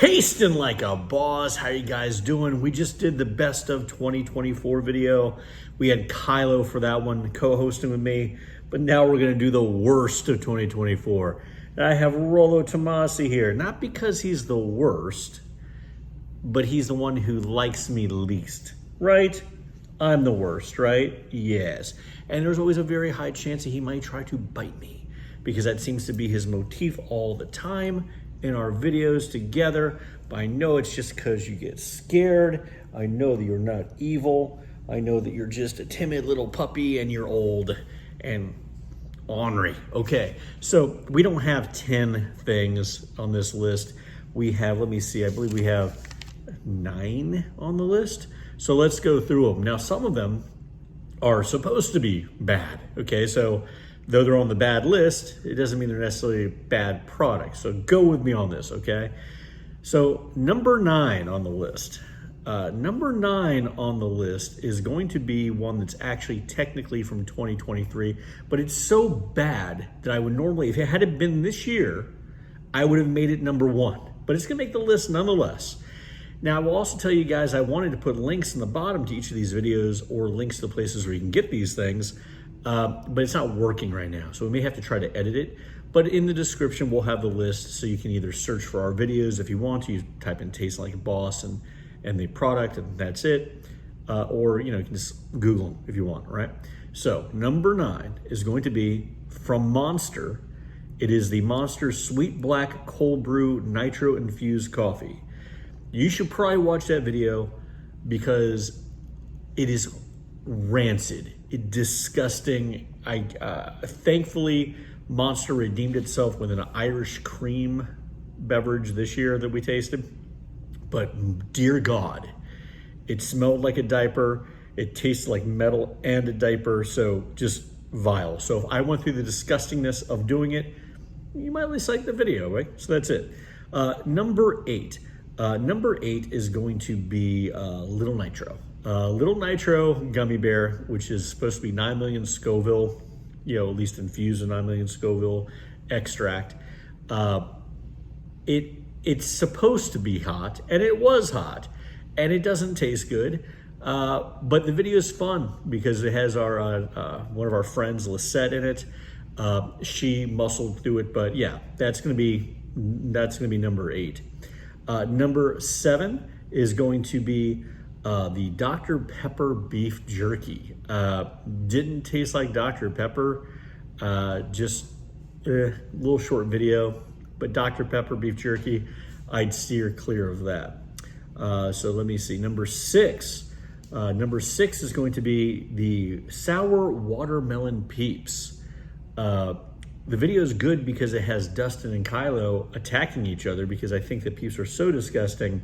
Tasting like a boss. How you guys doing? We just did the best of 2024 video. We had Kylo for that one co-hosting with me, but now we're gonna do the worst of 2024. And I have Rollo Tomasi here, not because he's the worst, but he's the one who likes me least, right? I'm the worst, right? Yes. And there's always a very high chance that he might try to bite me because that seems to be his motif all the time in our videos together. But I know it's just because you get scared. I know that you're not evil. I know that you're just a timid little puppy and you're old and ornery. Okay, so we don't have 10 things on this list. We have, let me see, I believe we have 9 on the list. So let's go through them. Now, some of them are supposed to be bad, okay? So though they're on the bad list, it doesn't mean they're necessarily bad products. So go with me on this, okay? So number 9 on the list. Number 9 on the list is going to be one that's actually technically from 2023, but it's so bad that I would normally, if it had been this year, I would have made it number 1. But it's gonna make the list nonetheless. Now, I will also tell you guys, I wanted to put links in the bottom to each of these videos or links to the places where you can get these things, but it's not working right now. So we may have to try to edit it. But in the description, we'll have the list so you can either search for our videos if you want to. You type in Taste Like a Boss and the product, and that's it. Or you can just Google them if you want, right? So number 9 is going to be from Monster. It is the Monster Sweet Black Cold Brew Nitro Infused Coffee. You should probably watch that video because it is rancid, disgusting. Thankfully, Monster redeemed itself with an Irish cream beverage this year that we tasted. But dear God, it smelled like a diaper. It tasted like metal and a diaper, so just vile. So if I went through the disgustingness of doing it, you might at least like the video, right? So that's it. Number 8. Number 8 is going to be Little Nitro. Little Nitro Gummy Bear, which is supposed to be 9 million Scoville, at least infused in 9 million Scoville extract. It's supposed to be hot, and it was hot, and it doesn't taste good. But the video is fun because it has our one of our friends, Lisette, in it. She muscled through it, but yeah, that's gonna be number 8. Number 7 is going to be the Dr. Pepper beef jerky. Didn't taste like Dr. Pepper, just a little short video, but Dr. Pepper beef jerky, I'd steer clear of that. So let me see, number 6. Number 6 is going to be the Sour Watermelon Peeps. The video is good because it has Dustin and Kylo attacking each other because I think the Peeps are so disgusting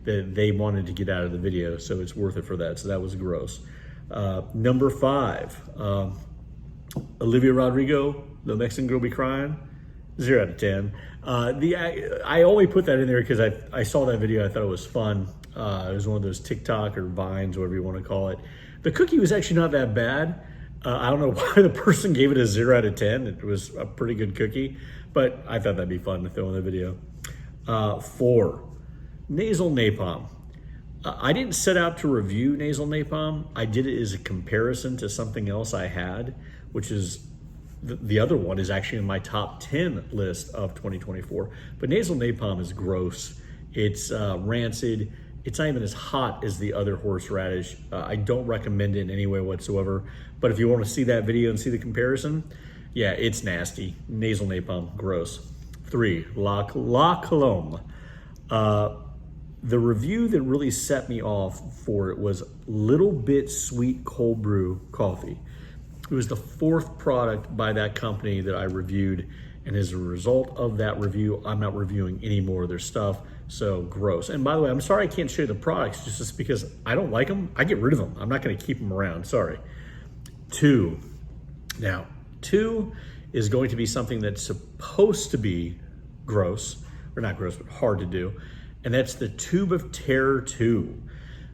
that they wanted to get out of the video, so it's worth it for that. So that was gross. Number 5, Olivia Rodrigo, The Mexican Girl Be Crying, 0 out of 10. I only put that in there because I saw that video, I thought it was fun. It was one of those TikTok or Vines, whatever you want to call it. The cookie was actually not that bad. I don't know why the person gave it a 0 out of 10. It was a pretty good cookie, but I thought that'd be fun to throw in the video. 4, Nasal Napalm. I didn't set out to review Nasal Napalm. I did it as a comparison to something else I had, which is the other one is actually in my top 10 list of 2024. But Nasal Napalm is gross. It's rancid. It's not even as hot as the other horseradish. I don't recommend it in any way whatsoever. But if you want to see that video and see the comparison, yeah, it's nasty. Nasal Napalm, gross. 3, La Colombe. The review that really set me off for it was Little Bit Sweet Cold Brew Coffee. It was the 4th product by that company that I reviewed. And as a result of that review, I'm not reviewing any more of their stuff. So gross. And by the way, I'm sorry I can't show you the products just because I don't like them. I get rid of them. I'm not going to keep them around. Sorry. 2. Now, 2 is going to be something that's supposed to be gross, or not gross, but hard to do. And that's the Tube of Terror 2.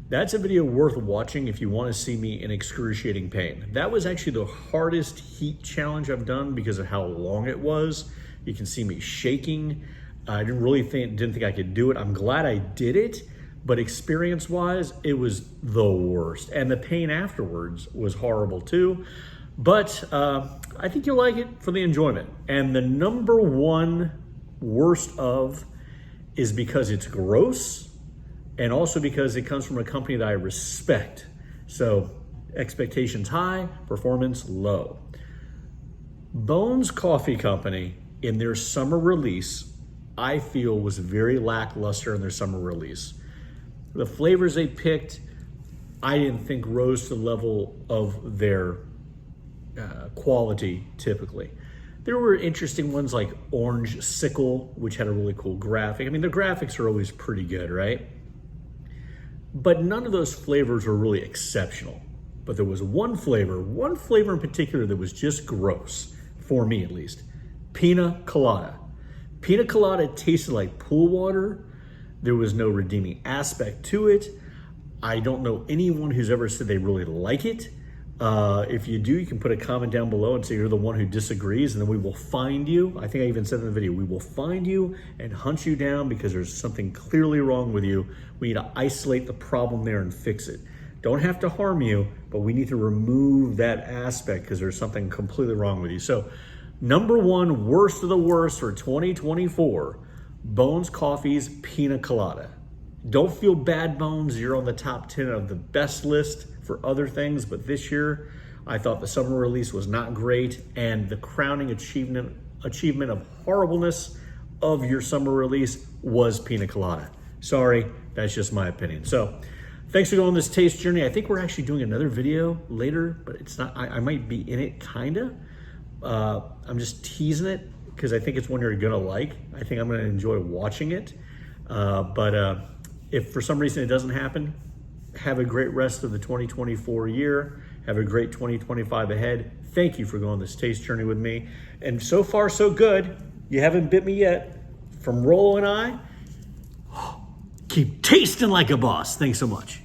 That's a video worth watching if you want to see me in excruciating pain. That was actually the hardest heat challenge I've done because of how long it was. You can see me shaking. I didn't think I could do it. I'm glad I did it, but experience-wise, it was the worst. And the pain afterwards was horrible too. But I think you'll like it for the enjoyment. And the number one worst of is because it's gross, and also because it comes from a company that I respect. So expectations high, performance low. Bones Coffee Company, in their summer release, I feel was very lackluster in their summer release. The flavors they picked, I didn't think rose to the level of their quality typically. There were interesting ones like Orange Sickle, which had a really cool graphic. I mean, the graphics are always pretty good, right? But none of those flavors were really exceptional. But there was one flavor in particular that was just gross, for me at least. Pina Colada. Pina Colada tasted like pool water. There was no redeeming aspect to it. I don't know anyone who's ever said they really like it. If you do, you can put a comment down below and say you're the one who disagrees, and then we will find you. I think I even said in the video, we will find you and hunt you down because there's something clearly wrong with you. We need to isolate the problem there and fix it. Don't have to harm you, but we need to remove that aspect because there's something completely wrong with you. So, number one, worst of the worst for 2024, Bones Coffee's Pina Colada. Don't feel bad, Bones. You're on the top 10 of the best list for other things, but this year, I thought the summer release was not great, and the crowning achievement of horribleness of your summer release was Pina Colada. Sorry, that's just my opinion. So, thanks for going on this taste journey. I think we're actually doing another video later, but it's not, I might be in it, kinda. I'm just teasing it because I think it's one you're gonna like. I think I'm gonna enjoy watching it. But if for some reason it doesn't happen, have a great rest of the 2024 year. Have a great 2025 ahead. Thank you for going on this taste journey with me. And so far, so good. You haven't bit me yet. From Rollo and I, keep tasting like a boss. Thanks so much.